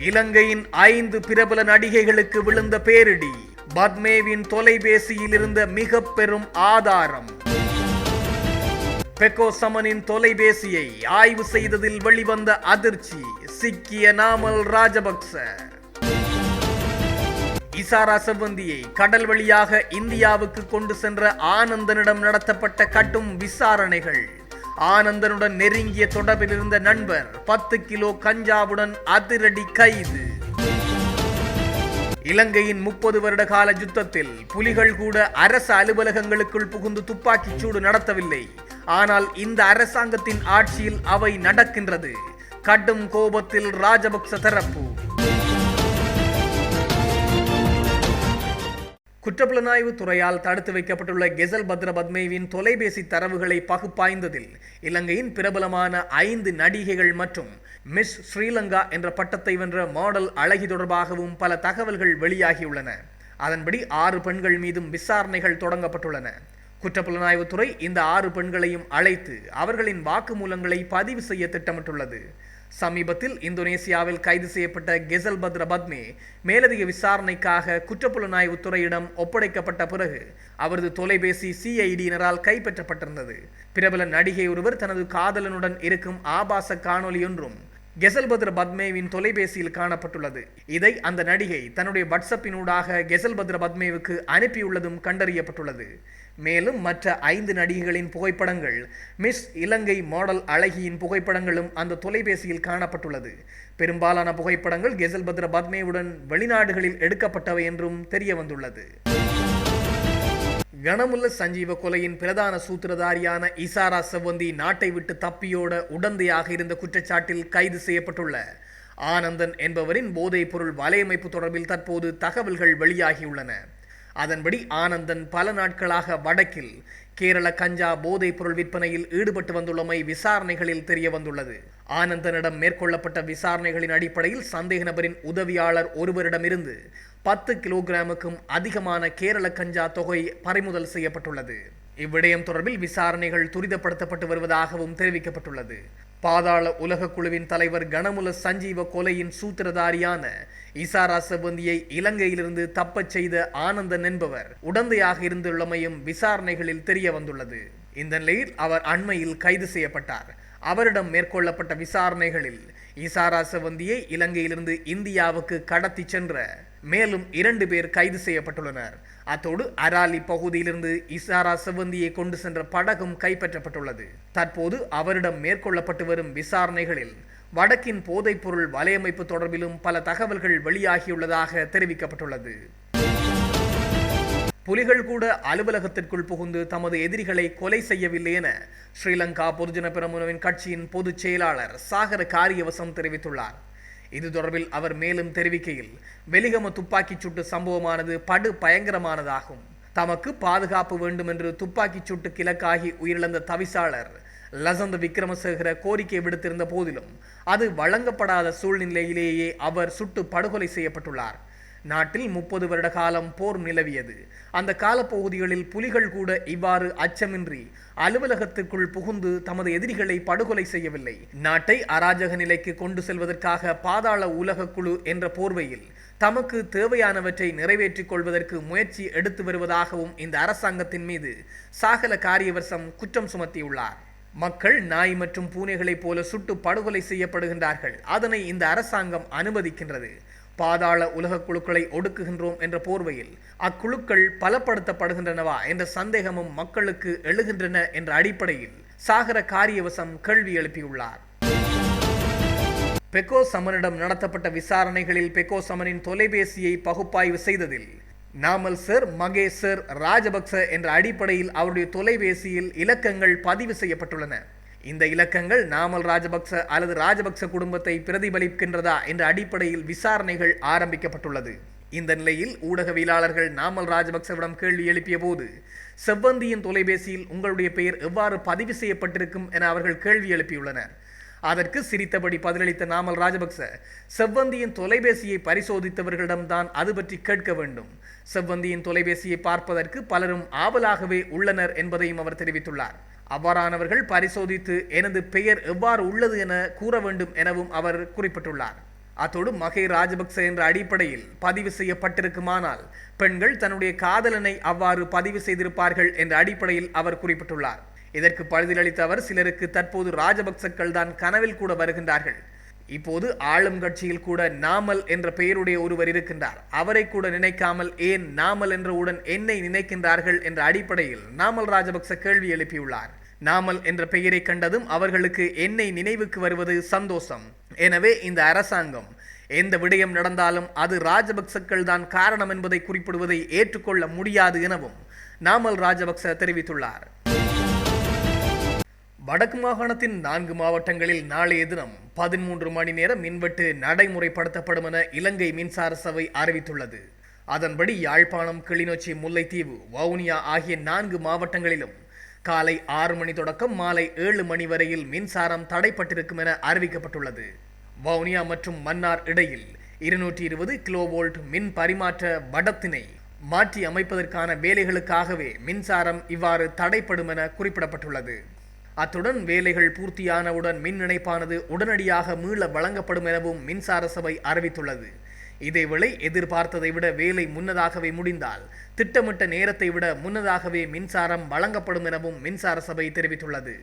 இலங்கையின் 5 பிரபல நடிகைகளுக்கு விழுந்த பேரிடி. பத்மேவின் தொலைபேசியில் இருந்த மிக பெரும் ஆதாரம். பெக்கோ சமனின் தொலைபேசியை ஆய்வு செய்ததில் வெளிவந்த அதிர்ச்சி. சிக்கிய நாமல் ராஜபக்ச. இசாரா செவ்வந்தியை கடல் வழியாக இந்தியாவுக்கு கொண்டு சென்ற ஆனந்தனிடம் நடத்தப்பட்ட கடும் விசாரணைகள். ஆனந்தனுடன் நெருங்கிய தொடர்பில் இருந்த நண்பர் 10 கிலோ கஞ்சாவுடன் அதிரடி கைது. இலங்கையின் 30 வருட கால யுத்தத்தில் புலிகள் கூட அரசு அலுவலகங்களுக்குள் புகுந்து துப்பாக்கிச் சூடு நடத்தவில்லை. ஆனால் இந்த அரசாங்கத்தின் ஆட்சியில் அவை நடக்கின்றது. கடும் கோபத்தில் ராஜபக்ச தரப்பு. குற்றப்புலனாய்வு துறையால் தடுத்து வைக்கப்பட்டுள்ள கெசல் பத்ர பத்மேவின் தொலைபேசி தரவுகளை பகுப்பாய்ந்ததில் இலங்கையின் பிரபலமான 5 நடிகைகள் மற்றும் மிஸ் ஸ்ரீலங்கா என்ற பட்டத்தை வென்ற மாடல் அழகி தொடர்பாகவும் பல தகவல்கள் வெளியாகியுள்ளன. அதன்படி 6 பெண்கள் மீதும் விசாரணைகள் தொடங்கப்பட்டுள்ளன. குற்றப்புலனாய்வுத்துறை இந்த 6 பெண்களையும் அழைத்து அவர்களின் வாக்குமூலங்களை பதிவு செய்ய திட்டமிட்டுள்ளது. சமீபத்தில் இந்தோனேசியாவில் கைது செய்யப்பட்ட கெசல் பத்ர பத்மே மேலதிக விசாரணைக்காக குற்றப்புலனாய்வு துறையிடம் ஒப்படைக்கப்பட்ட பிறகு அவரது தொலைபேசி சிஐடியினரால் கைப்பற்றப்பட்டிருந்தது. பிரபல நடிகை ஒருவர் தனது காதலனுடன் இருக்கும் ஆபாச காணொலி ஒன்றும் கெசல் பத்ர பத்மேவின் தொலைபேசியில் காணப்பட்டுள்ளது. இதை அந்த நடிகை தன்னுடைய வாட்ஸ்அப்பினூடாக கெசல் பத்ர பத்மேவுக்கு அனுப்பியுள்ளதும் கண்டறியப்பட்டுள்ளது. மேலும் மற்ற 5 நடிகைகளின் புகைப்படங்கள், மிஸ் இலங்கை மாடல் அழகியின் புகைப்படங்களும் அந்த தொலைபேசியில் காணப்பட்டுள்ளது. பெரும்பாலான புகைப்படங்கள் கெசல் பத்ர பத்மேவுடன் வெளிநாடுகளில் எடுக்கப்பட்டவை என்றும் தெரிய வந்துள்ளது. கணமுல்ல சஞ்சீவ கொலையின் பிரதான சூத்திரதாரியான இசாரா செவ்வந்தி நாட்டை விட்டு தப்பியோட உடந்தையாக இருந்த குற்றச்சாட்டில் கைது செய்யப்பட்டுள்ள ஆனந்தன் என்பவரின் போதைப் பொருள் வலையமைப்பு தொடர்பில் தற்போது தகவல்கள் வெளியாகியுள்ளன. அதன்படி ஆனந்தன் பல நாட்களாக வடக்கில் கேரள கஞ்சா போதைப் பொருள் விற்பனையில் ஈடுபட்டு வந்துள்ளமை விசாரணைகளில் தெரிய வந்துள்ளது. ஆனந்தனிடம் மேற்கொள்ளப்பட்ட விசாரணைகளின் அடிப்படையில் சந்தேக நபரின் உதவியாளர் ஒருவரிடமிருந்து 10 கிலோகிராமுக்கும் அதிகமான கேரள கஞ்சா தொகை பறிமுதல் செய்யப்பட்டுள்ளது. இவ்விடயம் தொடர்பில் விசாரணைகள் துரிதப்படுத்தப்பட்டு வருவதாகவும் தெரிவிக்கப்பட்டுள்ளது. பாதாள உலக குழுவின் தலைவர் கணமுல்ல சஞ்சீவ கொலையின் சூத்திரதாரியான இசாரா செவ்வந்தியை இலங்கையிலிருந்து தப்பச் செய்த ஆனந்தன் என்பவர் உடந்தையாக இருந்துள்ளமையும் விசாரணைகளில் தெரிய வந்துள்ளது. இந்த நிலையில் அவர் அண்மையில் கைது செய்யப்பட்டார். அவரிடம் மேற்கொள்ளப்பட்ட விசாரணைகளில் இசாரா செவ்வந்தியை இலங்கையிலிருந்து இந்தியாவுக்கு கடத்தி சென்ற மேலும் 2 பேர் கைது செய்யப்பட்டுள்ளனர். அத்தோடு அராலி பகுதியிலிருந்து இசாரா செவ்வந்தியை கொண்டு சென்ற படகும் கைப்பற்றப்பட்டுள்ளது. தற்போது அவரிடம் மேற்கொள்ளப்பட்டு வரும் விசாரணைகளில் வடக்கின் போதைப்பொருள் வலையமைப்பு தொடர்பிலும் பல தகவல்கள் வெளியாகியுள்ளதாக தெரிவிக்கப்பட்டுள்ளது. புலிகள் கூட அலுவலகத்திற்குள் புகுந்து தமது எதிரிகளை கொலை செய்யவில்லை என ஸ்ரீலங்கா பொதுஜன பெரமுனவின் கட்சியின் பொதுச் செயலாளர் சாகர காரியவசம் தெரிவித்துள்ளார். இது தொடர்பில் அவர் மேலும் தெரிவிக்கையில், வெலிகம துப்பாக்கிச் சூட்டு சம்பவமானது படு பயங்கரமானதாகும். தமக்கு பாதுகாப்பு வேண்டும் என்று துப்பாக்கிச் சூட்டுக்கு இலக்காகி உயிரிழந்த தவிசாளர் லசந்த விக்ரமசேகர கோரிக்கை விடுத்திருந்த போதிலும் அது வழங்கப்படாத சூழ்நிலையிலேயே அவர் சுட்டு படுகொலை செய்யப்பட்டுள்ளார். நாட்டில் 30 வருட காலம் போர் நிலவியது. அந்த காலப்பகுதிகளில் புலிகள் கூட இவ்வாறு அச்சமின்றி அலுவலகத்திற்குள் புகுந்து தமது எதிரிகளை படுகொலை செய்யவில்லை. நாட்டை அராஜக நிலைக்கு கொண்டு செல்வதற்காக பாதாள உலக குழு என்ற போர்வையில் தமக்கு தேவையானவற்றை நிறைவேற்றிக் கொள்வதற்கு முயற்சி எடுத்து வருவதாகவும் இந்த அரசாங்கத்தின் மீது சாகல காரியவசம் குற்றம் சுமத்தியுள்ளார். மக்கள் நாய் மற்றும் பூனைகளைப் போல சுட்டு படுகொலை செய்யப்படுகின்றார்கள். அதனை இந்த அரசாங்கம் அனுமதிக்கின்றது. பாதாள உலக குழுக்களை ஒடுக்குகின்றோம் என்ற போர்வையில் அக்குழுக்கள் பலப்படுத்தப்படுகின்றனவா என்ற சந்தேகமும் மக்களுக்கு எழுகின்றன என்ற அடிப்படையில் சாகர காரியவசம் கேள்வி எழுப்பியுள்ளார். பெக்கோ சமனிடம் நடத்தப்பட்ட விசாரணைகளில் பெக்கோ சமனின் தொலைபேசியை பகுப்பாய்வு செய்ததில் நாமல் சர், மகேஷ் சர், ராஜபக்ச என்ற அடிப்படையில் அவருடைய தொலைபேசியில் இலக்கங்கள் பதிவு செய்யப்பட்டுள்ளன. இந்த இலக்கங்கள் நாமல் ராஜபக்ச அல்லது ராஜபக்ச குடும்பத்தை பிரதிபலிக்கின்றதா என்ற அடிப்படையில் விசாரணைகள் ஆரம்பிக்கப்பட்டுள்ளது. இந்த நிலையில் ஊடகவியலாளர்கள் நாமல் ராஜபக்சவிடம் கேள்வி எழுப்பிய போது, செவ்வந்தியின் தொலைபேசியில் உங்களுடைய பெயர் எவ்வாறு பதிவு செய்யப்பட்டிருக்கும் என அவர்கள் கேள்வி எழுப்பியுள்ளனர். அதற்கு சிரித்தபடி பதிலளித்த நாமல் ராஜபக்ச, செவ்வந்தியின் தொலைபேசியை பரிசோதித்தவர்களிடம்தான் அது பற்றி கேட்க வேண்டும். செவ்வந்தியின் தொலைபேசியை பார்ப்பதற்கு பலரும் ஆவலாகவே உள்ளனர் என்பதையும் அவர் தெரிவித்துள்ளார். அவ்வாறானவர்கள் பரிசோதித்து எனது பெயர் எவ்வாறு உள்ளது என கூற வேண்டும் எனவும் அவர் குறிப்பிட்டுள்ளார். அத்தோடு மகே ராஜபக்ச என்ற அடிப்படையில் பதிவு செய்யப்பட்டிருக்குமானால் பெண்கள் தன்னுடைய காதலனை அவ்வாறு பதிவு செய்திருப்பார்கள் என்ற அடிப்படையில் அவர் குறிப்பிட்டுள்ளார். இதற்கு பதிலளித்த அவர், சிலருக்கு தற்போது ராஜபக்சக்கள் தான் கனவில் கூட வருகின்றார்கள். இப்போது ஆளும் கட்சியில் கூட நாமல் என்ற பெயருடைய ஒருவர் இருக்கின்றார். அவரை கூட நினைக்காமல் ஏன் நாமல் என்றவுடன் என்னை நினைக்கின்றார்கள் என்ற அடிப்படையில் நாமல் ராஜபக்ச கேள்வி எழுப்பியுள்ளார். நாமல் என்ற பெயரை கண்டதும் அவர்களுக்கு என்னை நினைவுக்கு வருவது சந்தோஷம். எனவே இந்த அரசாங்கம் எந்த விடயம் நடந்தாலும் அது ராஜபக்சக்கள் தான் காரணம் என்பதை குறிப்பிடுவதை ஏற்றுக்கொள்ள முடியாது எனவும் நாமல் ராஜபக்ச தெரிவித்துள்ளார். வடக்கு மாகாணத்தின் 4 மாவட்டங்களில் நாளைய தினம் 13 மணி நேர மின்வெட்டு நடைமுறைப்படுத்தப்படும் என இலங்கை மின்சார சபை அறிவித்துள்ளது. அதன்படி யாழ்ப்பாணம், கிளிநொச்சி, முல்லைத்தீவு, வவுனியா ஆகிய 4 மாவட்டங்களிலும் காலை 6 மணி தொடக்கம் மாலை 7 மணி வரையில் மின்சாரம் தடைப்பட்டிருக்கும் என அறிவிக்கப்பட்டுள்ளது. வவுனியா மற்றும் மன்னார் இடையில் 220 கிலோவோல்ட் மின் பரிமாற்ற வடத்தினை மாற்றி அமைப்பதற்கான வேலைகளுக்காகவே மின்சாரம் இவ்வாறு தடைப்படும் என குறிப்பிடப்பட்டுள்ளது. அத்துடன் வேலைகள் பூர்த்தியானவுடன் மின் இணைப்பானது உடனடியாக மீள வழங்கப்படும் எனவும் மின்சார சபை அறிவித்துள்ளது. இதேவேளை எதிர்பார்த்ததை விட வேலை முன்னதாகவே முடிந்தால் திட்டமிட்ட நேரத்தை விட முன்னதாகவே மின்சாரம் வழங்கப்படும் எனவும் மின்சார சபை தெரிவித்துள்ளது.